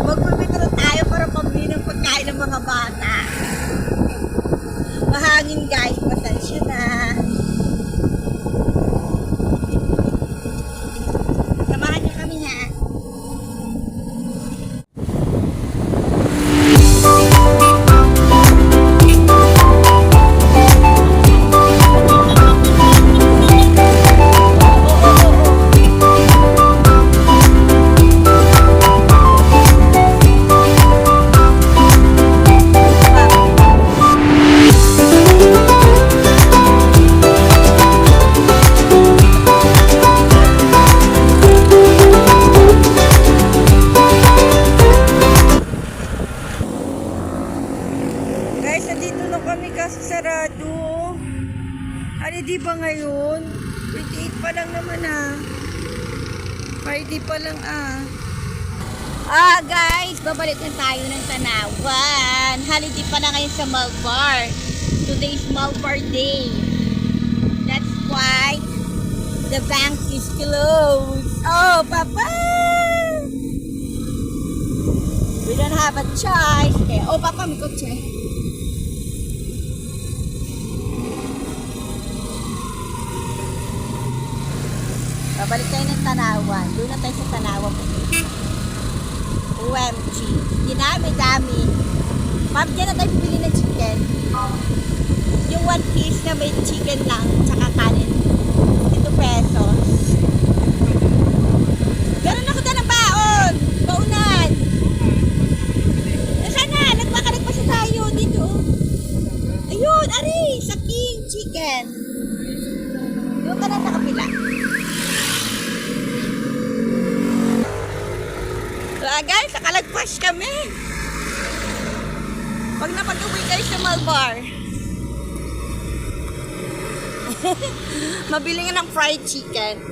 Magpipitro tayo para pambili ng pagkain ng mga bata. Mahangin guys, pasensya na. Samahan niyo kami ha. Guys, nandito na kami kasi sarado. Ano, di ba ngayon? 28 pa lang naman ah. Friday pa lang ah. Guys, babalik na tayo ng Tanawan. Holiday pa na ngayon sa Malbar. Today is Malbar Day. That's why the bank is closed. Oh, Papa! We don't have a choice. Okay. Oh, Papa, may kotse. Babalik tayo ng Tanawan. Doon na tayo sa Tanawan. OMG. Dinami-dami. Ma'am, dyan na tayo bibili ng chicken. Yung 1 piece na may chicken lang, tsaka kanin. 2 pesos. Ganun ako na ng baon. Baunan. Sana, nagmakalag pa siya tayo dito. Ayun, ari, sa King Chicken. Doon ka na nakapila. Guys, nakalagpas kami. Pag napag-uwi kayo sa Malbar, mabili nga ng fried chicken.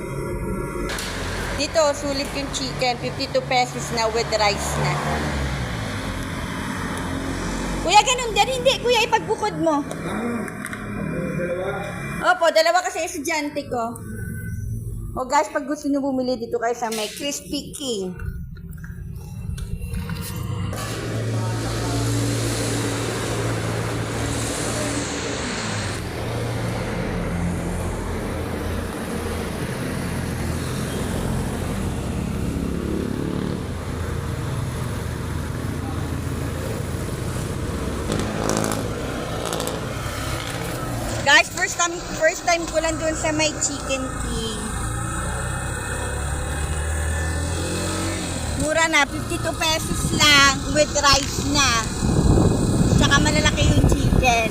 Dito, sulit yung chicken. 52 pesos na with rice na. Kuya, ganun din. Hindi, kuya, ipagbukod mo. Opo, dalawa kasi estudyante ko. O guys, pag gusto nyo bumili dito kayo sa may Crispy King. Guys, first time ko lang doon sa may Chicken King. Mura na, 52 pesos lang with rice na. Tsaka malalaki yung chicken.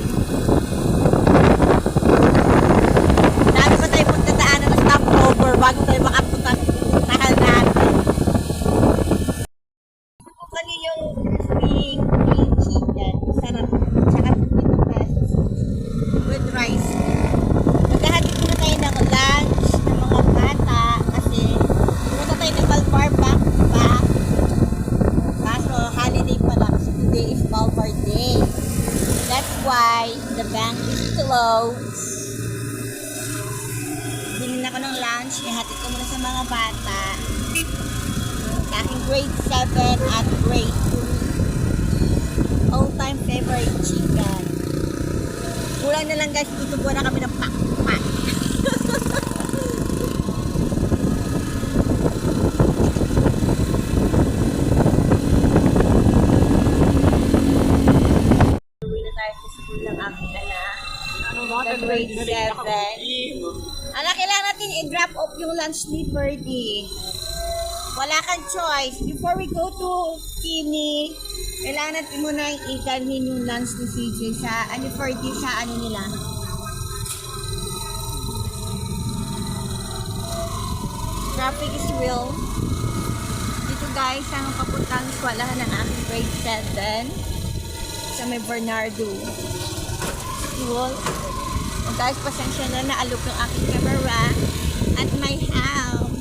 Dami pa tayo pagdadaanan ng stopover bago tayo makapunta natin. Subukan niyo yung Crispy King chicken. Sarap. Tsaka 52 pesos. With rice. Maghahatid muna tayo ng lunch ng mga bata kasi muna tayo ng Malbar Bank, diba? Kaso holiday pa lang kasi today is Malbar Day. That's why the bank is closed. Bilhin ako ng lunch, ihatid ko muna sa mga bata. Aking grade 7 at grade 2. All-time favorite chicken. Kulang na lang guys, tutubuan na kami ng pakpak. Uwi na tayo sa school ng aking anak. Sa grade 7. Anak, kailangan natin i-drop off yung lunch ni Ferdy. Wala kang choice. Before we go to Kini, kailangan natin muna i-dalhin yung lunch ni CJ sa Ferdy sa nila. Traffic is real. Dito guys, ang papuntang eskwelahan ng aking grade 7 sa may Bernardo School. O guys, pasensya na naalok yung aking camera at my house.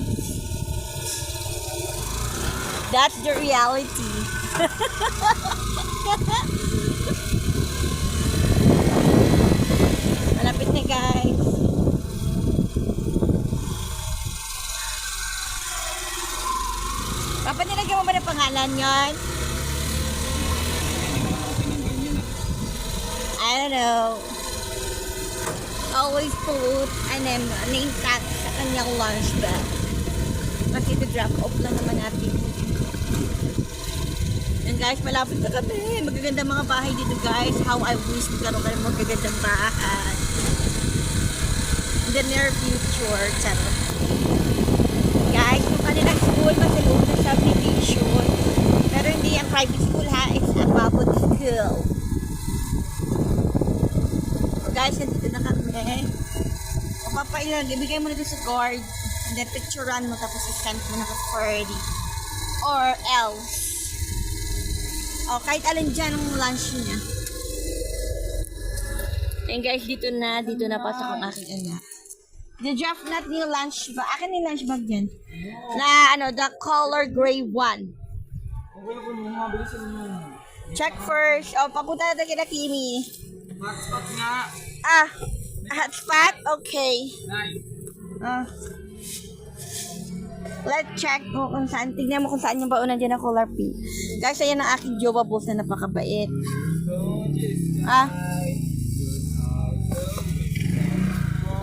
That's the reality. Malapit na guys. Papa, nilagyan mo ba ng pangalan yon? I don't know. Always put name tag sa kanyang lunch bag. Kasi drop off lang naman natin. And guys, malapit na kami. Magaganda mga bahay dito guys. How I wish magkaroon ka ng magagandang bahay. In the near future. Charot. Guys, yung kanilang school, masaloob na subdivision. Pero hindi ang private school ha. It's a public school. So guys, nandito na kami. Papailan, ibigay mo na ito sa guard. And then picturean mo tapos i-send mo na ka 40. Or else. O, kahit alin dyan ang lunch niya. And guys, dito na pasok ang aking anak. The draft not yung lunch bag. Akin yung lunch bag dyan. Na, the color gray one. Check first. O, papunta natin kina Kimi. Hotspot nga. Hotspot? Okay. Let's check mo kung saan. Tignan mo kung saan yung baunan dyan na color pink. Guys, ayan ang aking jowa boss na napakabait.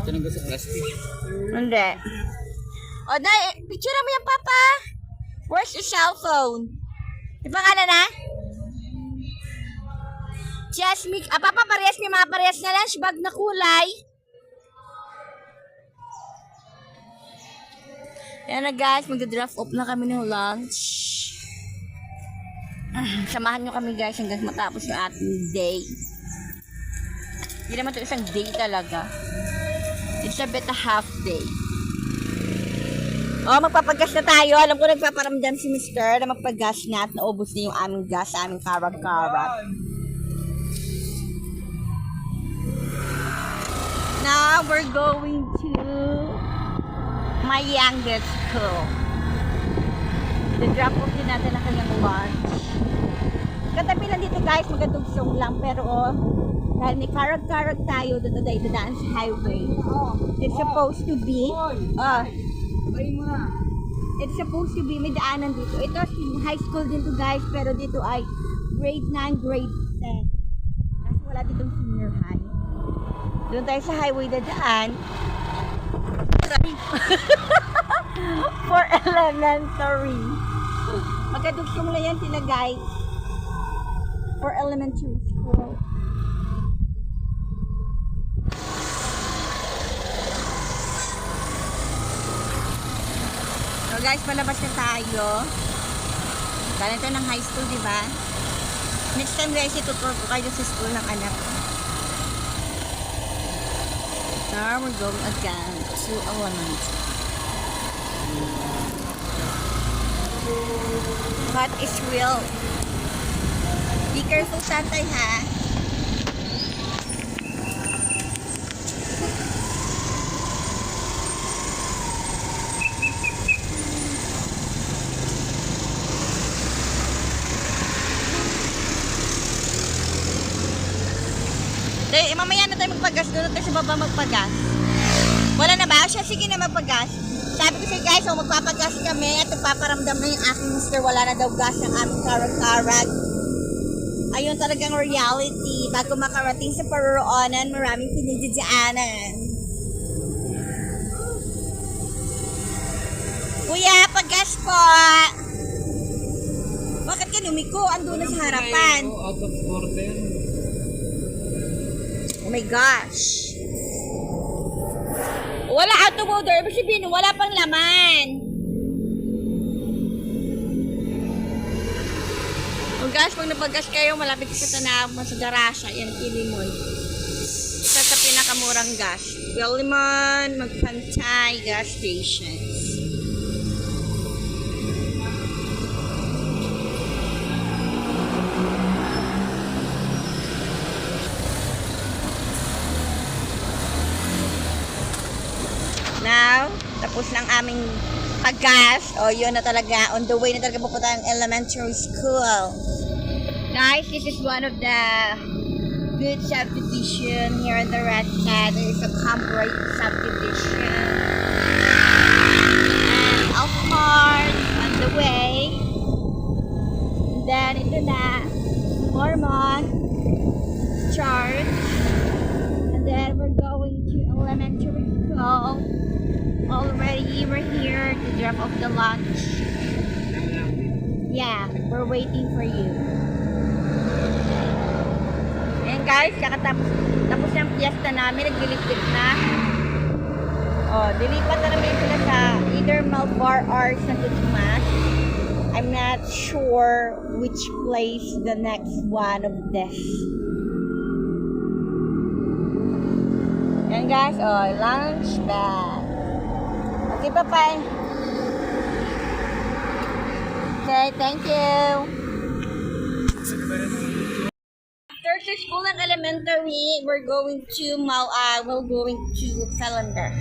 Ito nang sa plastic. Hindi. O, picture mo yan, Papa. Where's your cellphone? Di ba nga na? Jasmine. Papa, parehas may mga parehas na lunch bag na kulay. Yan na guys, magda-draft off na kami ng lunch. Samahan nyo kami guys hanggang matapos yung ating day. Hindi naman ito isang day talaga. It's a bit a half day. Magpapagas na tayo. Alam ko nagpaparamdam si Mr. na magpagas na at naubos na yung aming gas sa aming karag-karag. Now we're going to my youngest school. The-drop off din natin ang kanyang lunch. Katabi lang dito guys, magadugsong lang. Pero dahil may karag-karag tayo, doon tayo dadaan sa highway. It's supposed to be, it's supposed to be, may daanan dito. Ito, high school din to guys, pero dito ay grade 9, grade 10. Kasi wala ditong senior high. Doon tayo sa highway dadaan. For elementary. Magkadugsong na yan sila guys. For elementary school. So guys, palabas na tayo. Ganito ng high school, di ba? Next time guys, itutur ko kayo sa school ng anak ko. Now we're going again to elementary. But it's real. Be careful, tatay, ha? Mamaya na tayo magpagas. Doon na tayo sa baba magpagas. Wala na ba? Siya, sige na magpagas. Sabi ko sa'yo guys, magpapagas kami at paparamdam na yung aking mister. Wala na daw gas ng aming karag-karag. Ayun talagang reality. Bago makarating sa paroroonan, maraming pinagdidaanan. Kuya, pagas po! Bakit ka lumiko? Ando na sa harapan. Out of order. Oh my gosh. Wala out of order. Ibig sabihin, wala pang laman. Oh guys, pag napagas kayo, malapit sa tanawag mo sa garasya. Yan, Pilimon. Isa sa pinakamurang gas. Pilimon, Magpantay gas stations. Now, tapos ng aming paggas. O, yun na talaga. On the way na talaga pupunta ang elementary school. Guys, this is one of the good subdivision here in the Rasta. There is a Cambright subdivision. And Alphamart on the way. of the lunch. Yeah, we're waiting for you. Ayan guys, tapos yung fiesta namin, naglilipit na. Oh, dilipat na namin sila sa either Malvar or Santo Tomas. I'm not sure which place the next one of this. Ayan guys, oh, lunch bag. Okay, bye-bye. Okay, thank you. After school and elementary, we're going to Salander.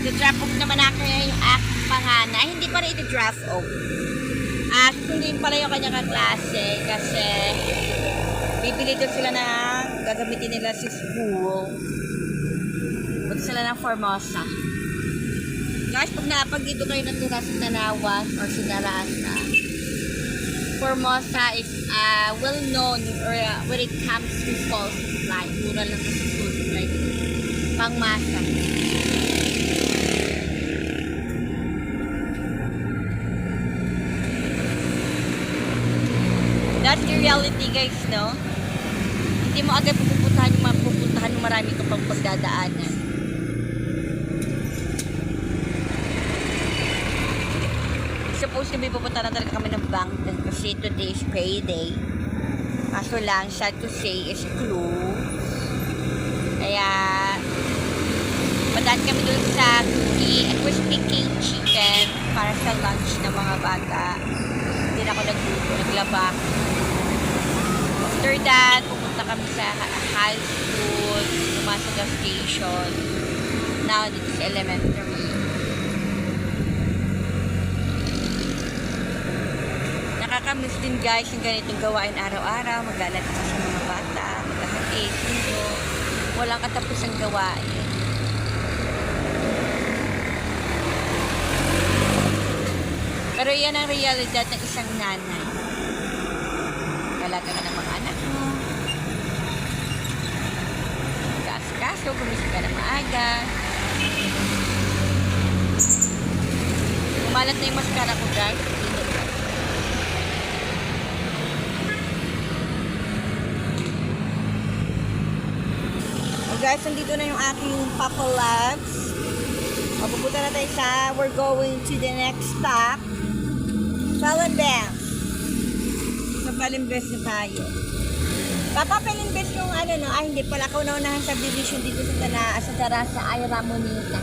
I-drop off naman ako yung aking panganay. Hindi pa rin i-drop off. Hindi pala yung kanyang kaklase kasi bibili doon sila na gagamitin nila sa school. Punta sila ng Formosa. Guys, pag dito kayo natura sa Tanawan or sa Narasa, Formosa is well known when it comes to school supply. Mura lang kasi school supply dito. Pangmasa. That's the reality guys, no? Hindi mo agad pupuntahan yung marami kang pagdadaanan. Supposed to be pupunta na talaga kami ng bank kasi today is payday. Kaso lang, sad to say, is closed. Kaya, padaan kami dun sa crispy cake chicken para sa lunch ng mga bata. Hindi na ako naglaba. After that, pupunta kami sa high school, pumasok sa station. Now, dito sa elementary. Nakakamiss din guys yung ganitong gawain araw-araw. Maglalaro sa mga bata, maghahatid, sundo. Walang katapusang gawain. Pero yan ang realidad ng isang nanay. Alaga ka ng mga anak mo. Kaso, gumising ka na maaga. Umalat na yung mascara ko guys. Guys, nandito na yung aking Papa Labs. Mapupunta na tayo we're going to the next stop. Palembang. Sa Palembang na tayo. Papa, Palembang yung hindi pala ako naunahan sa division dito sa Tarasa, ay Ramonita.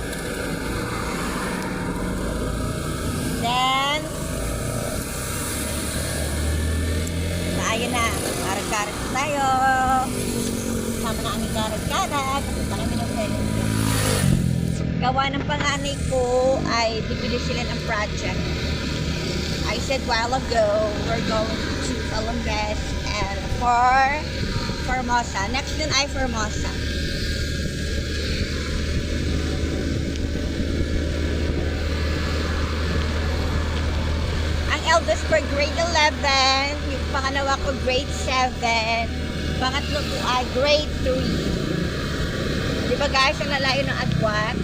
Then, ayun na, karag-karag tayo. Sama na aming karag-karag. Pupunta kami ng Palembang. Gawa ng panganay ko ay bibili sila ng project. I said while ago, we're going to Palembang and for Formosa. Next dun ay Formosa. Ang eldest ko grade 11, yung pangalawa ko grade 7, pangatlo ko ay grade 3. Diba guys, ang lalayo ng agwat?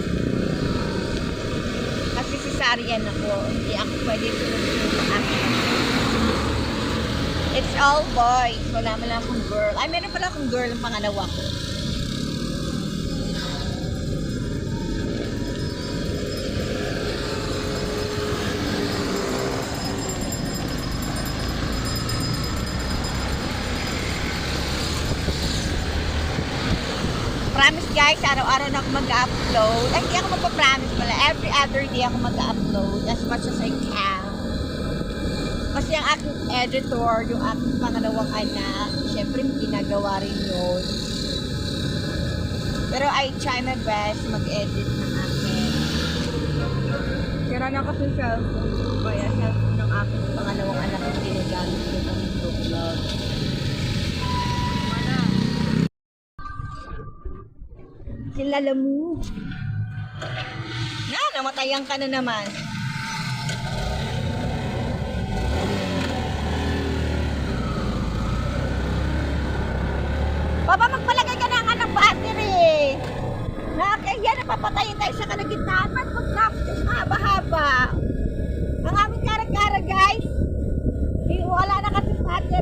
Kasi cesarean ako. Hindi ako pwede sunod-sunod. It's all boys. Wala man lang akong girl. Ay, meron pala akong girl ang pangalawa ko. Promise guys, araw-araw na ako mag-upload. Ay, hindi ako magpa-promise pala. Every other day ako mag-upload as much as I can. Kasi ang aking editor, yung aking pangalawang anak, syempre ginagawa rin yun. Pero I try my best mag-edit ng akin. Sira na kasi cellphone. Kaya cellphone ng aking pangalawang anak yung ginagamit ko ng vlog. Kilala mo. Namatayan ka na naman. Papa, magpalagay ka ng anak battery. Nakakahiya na papatayin tayo sa kalagitnaan. Ba't mag-laptop mahaba-haba?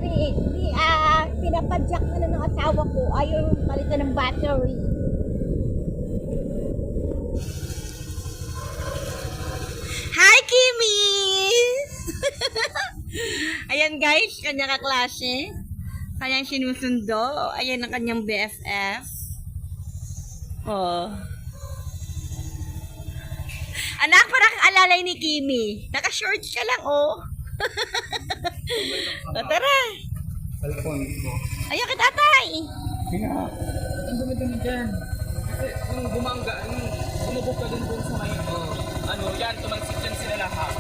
battery. Pinapadyak na ng asawa ko. Ayaw palitan ng battery. Hi, Kimi! Ayan guys, kanya kaklase. Kanyang sinusundo. Ayan ang kanyang BFF. Oh. Anak, parang alalay ni Kimi. Naka-shorts ka lang, oh. O, tara. Cellphone ko. Ayaw ka, tatay. Kaya, ang dumi-dumi dyan. Kasi nung bumangga, nung umubog ka dun sa may, yan, tumansik dyan sila lahat.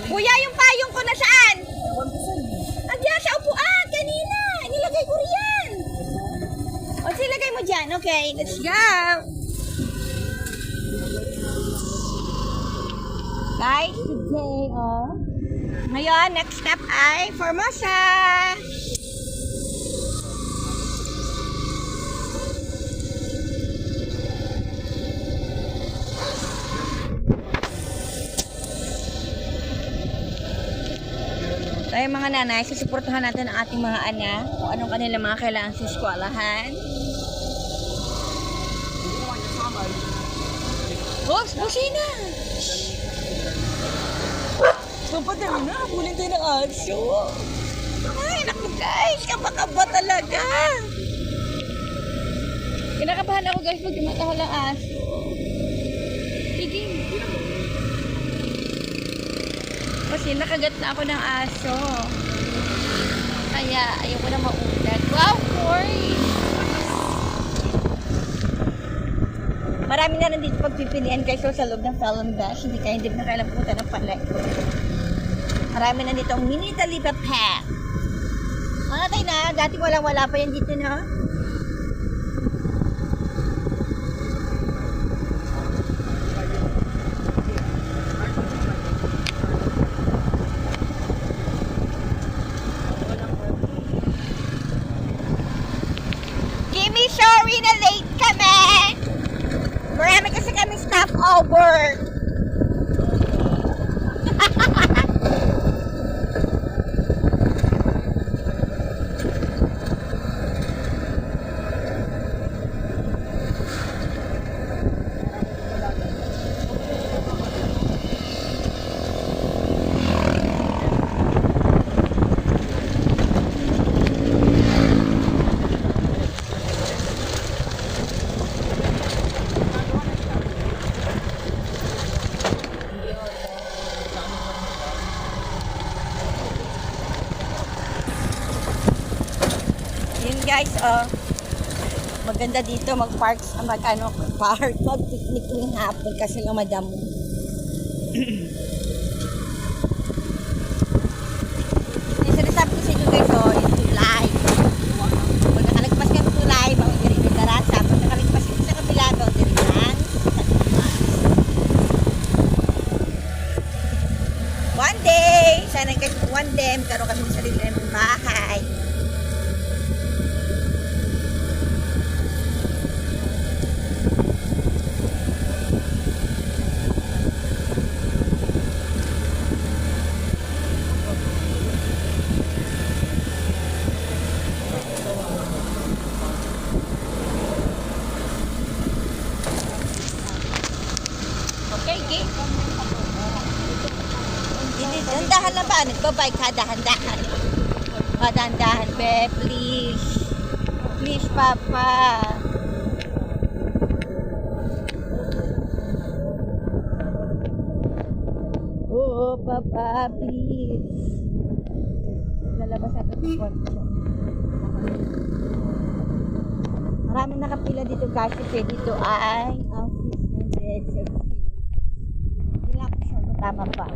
Kuya, yung payong ko na saan? Ewan ko sa'yo. Andiyan sa upuan, kanina. Nilagay ko riyan. O, silagay mo dyan. Okay, let's go. Guys, today, ngayon, next step ay Formosa. Tayo mga nanay, susuportahan natin ang ating mga anak kung anong kanilang mga kailangan sa eskwelahan. Boss, busina! Papadali na, bulin tayo ng aso. Ay, naku guys, kaba-kaba talaga. Kinakabahan ako guys pag tumatahol ang aso. Sige. Kasi nakagat na ako ng aso. Kaya ayoko na maulat. Wow, Cory! Marami na nandito pagpipilian guys sa loob ng Falun Dash. Hindi na kailang pumunta ng palay. Marami na dito ang mini Talipa Pack. Ano tayo na? Dati wala pa yan dito na. Kimi, sorry na late kami. Marami kasi kami stopover. Guys, maganda dito mag-park, mag-picnic ng hapon kasi lang madamo. Yung sinasabi ko sa inyo guys, yung tulay. Pag nakalagpas ka ng tulay, maulirin yung darasa. Pag nakalagpas ka sa kabila, maulirin lang. One day, sana guys, one day, magkaroon kami sa sarili ng bahay. Dahan lang ba? Nagbabike ka, dahan-dahan. Dahan-dahan, be, please. Please, Papa. Oo, Papa, please. Lalabas ako ng kotse. Maraming nakapila dito kasi dito ay office ng Red. Hindi lang ako sure kung tama pa.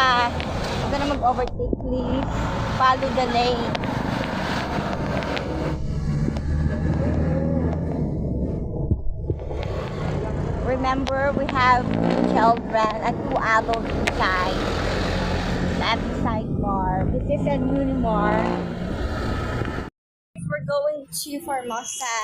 pa. Huwag ka na mag-overtake, please. Follow the lane. Remember, we have 2 children and 2 adults inside. At the sidebar. This is a Unimar. We're going to Formosa.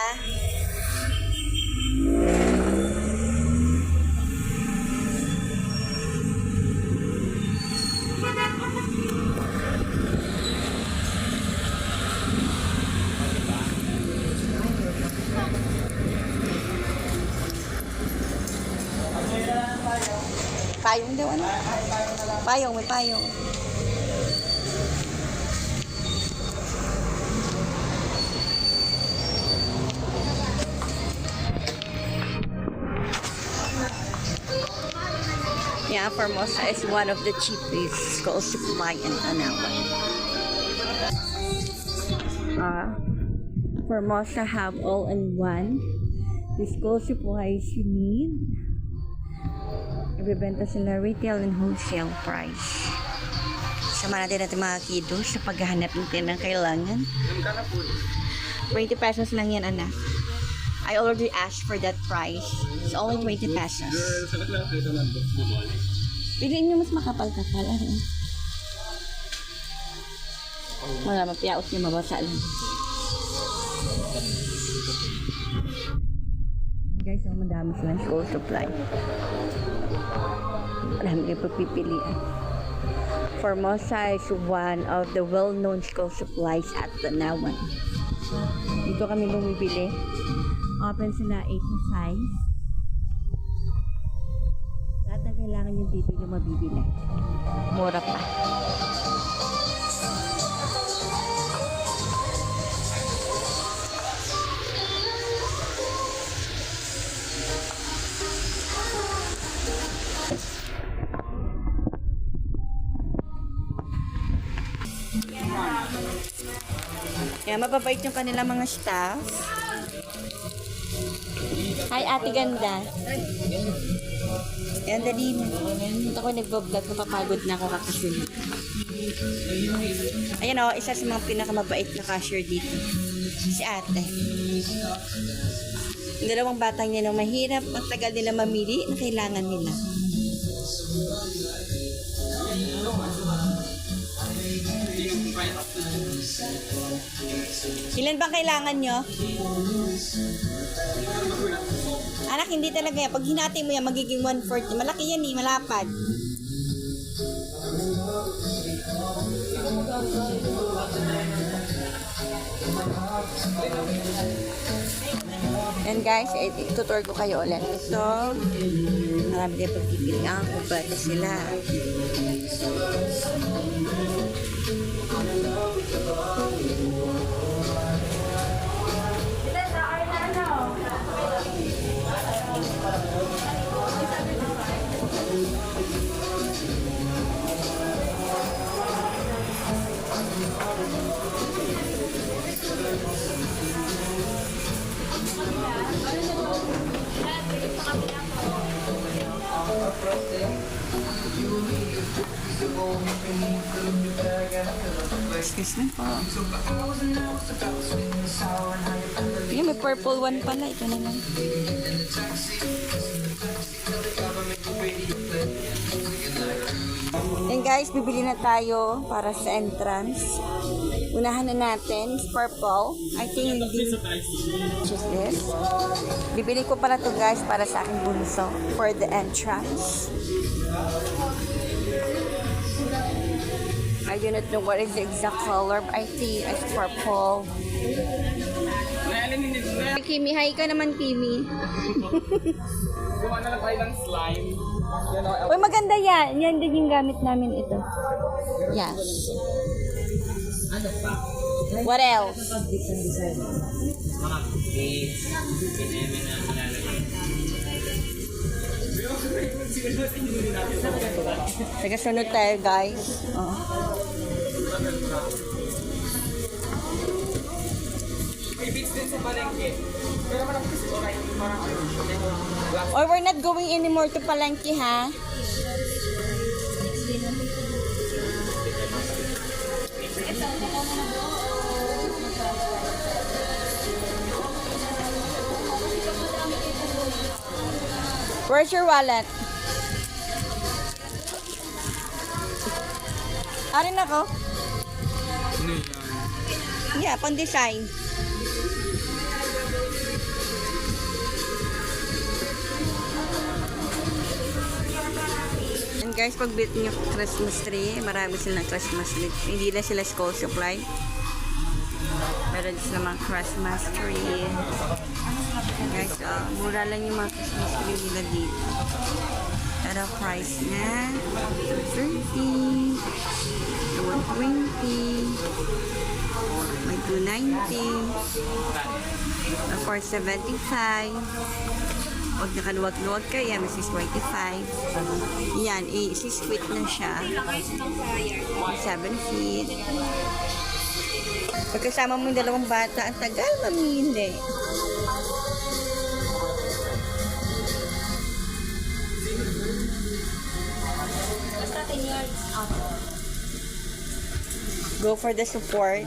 Payong daw, ano? Payong, may payong. Yeah, Formosa is one of the cheapest school supply in Tanawan. Formosa have all-in-one. The school supplies you need. Ibebenta sila retail and wholesale price. Sama natin mga kiddo sa paghahanap natin ng kailangan. 20 pesos lang yan, anak. I already asked for that price. It's only 20 pesos. Piliin nyo mas makapal-kapal. Ano? Wala, mapiyaot nyo, mabasa lang. Guys, so madami silang school supply. Marami kayo pagpipilian. Formosa is one of the well-known school supplies at Tanawan. Dito kami bumibili. Open sila 8 na size. Lahat ng kailangan yung dito yung mabibili. Mura pa. Kaya mababait yung kanila mga staff. Hi, Ate Ganda. Ayan, dali na. Ito ko nag-vlog, napapagod na ako kakasunod. Ayan o, isa sa mga pinakamabait na cashier dito. Si Ate. Yung dalawang batang niya mahirap, ang tagal nila mamili na kailangan nila. Ilan bang kailangan nyo? Anak, hindi talaga yan. Pag hinati mo yan, magiging 1/4. Malaki yan eh, malapad. And guys, itutur ko kayo ulit. Ito, marami din pagpipilihan kung bata sila. Excuse me po. Yung may purple one pala. Ito naman. And guys, bibili na tayo para sa entrance. Unahan na natin. It's purple. I think this is this. Bibili ko pala to guys para sa aking bunso for the entrance. I do not know what is the exact color, but I think it's purple. Kimi, hi ka naman, Kimi. Gawa na lang tayo ng slime. Uy, maganda yan. Yan din yung gamit namin ito. Yes. Ano pa? What else? Mga cakes. Pineme na nilalagay. Tagasunod tayo, guys. Oh. May beats din sa palengke. Pero marami kasi parang Or we're not going anymore to Palengke, ha? Where's your wallet? Arin ako? Ano yan? Yeah, pang design. And guys, pag built nyo Christmas tree, marami silang Christmas tree. Hindi lang sila school supply. Meron din sila mga Christmas tree. Guys, mura lang yung mga Christmas tree nila dito. Pero price na 30, 120, may 290, 475. Huwag nakaluwag-luwag kaya, may 625. Yan, 6 feet na siya. 7 feet. Pagkasama mo yung dalawang bata, ang tagal mamili. Go for the support.